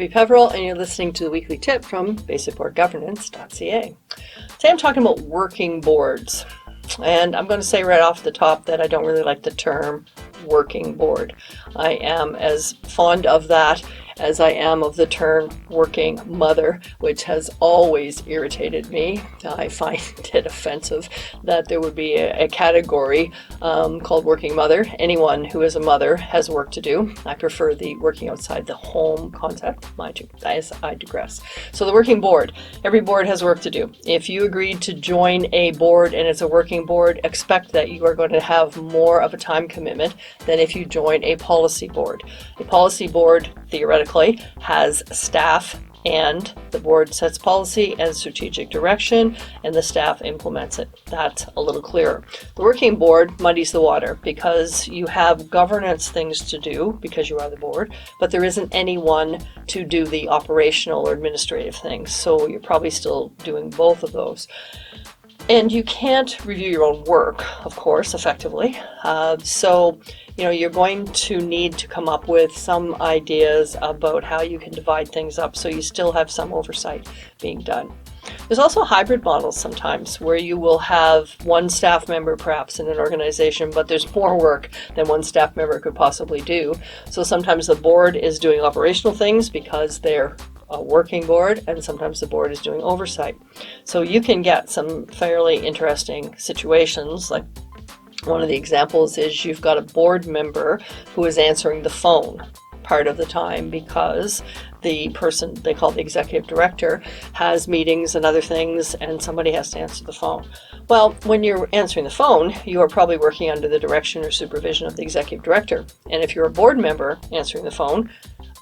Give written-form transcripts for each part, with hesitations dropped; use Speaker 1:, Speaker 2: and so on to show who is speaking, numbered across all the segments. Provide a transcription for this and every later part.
Speaker 1: Debbie Peverell, and you're listening to the weekly tip from basicboardgovernance.ca. Today I'm talking about working boards, and I'm going to say right off the top that I don't really like the term working board. I am as fond of that as I am of the term working mother, which has always irritated me. I find it offensive that there would be a category called working mother. Anyone who is a mother has work to do. I prefer the working outside the home concept. I digress. So the working board. Every board has work to do. If you agreed to join a board and it's a working board, expect that you are going to have more of a time commitment than if you join a policy board. A policy board, theoretically, has staff, and the board sets policy and strategic direction, and the staff implements it. That's a little clearer. The working board muddies the water because you have governance things to do because you are the board, but there isn't anyone to do the operational or administrative things. So you're probably still doing both of those. And you can't review your own work, of course, effectively. So you're going to need to come up with some ideas about how you can divide things up so you still have some oversight being done. There's also hybrid models sometimes where you will have one staff member perhaps in an organization, but there's more work than one staff member could possibly do. So sometimes the board is doing operational things because they're a working board, and sometimes the board is doing oversight. So you can get some fairly interesting situations. Like one of the examples is you've got a board member who is answering the phone part of the time because the person they call the executive director has meetings and other things, and somebody has to answer the phone. Well, when you're answering the phone, you are probably working under the direction or supervision of the executive director. And if you're a board member answering the phone,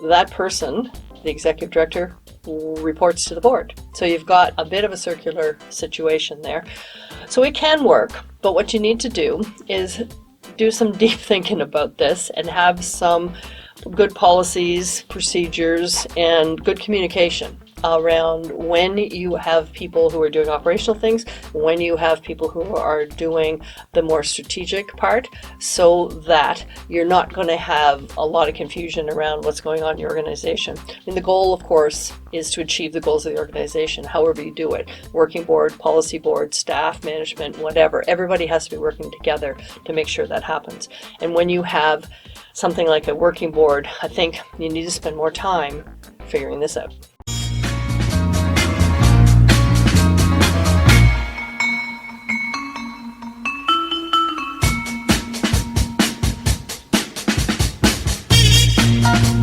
Speaker 1: that person, the executive director, reports to the board. So you've got a bit of a circular situation there. So it can work, but what you need to do is do some deep thinking about this and have some good policies, procedures, and good communication around when you have people who are doing operational things, when you have people who are doing the more strategic part, so that you're not going to have a lot of confusion around what's going on in your organization. And the goal, of course, is to achieve the goals of the organization, however you do it. Working board, policy board, staff, management, whatever. Everybody has to be working together to make sure that happens. And when you have something like a working board, I think you need to spend more time figuring this out.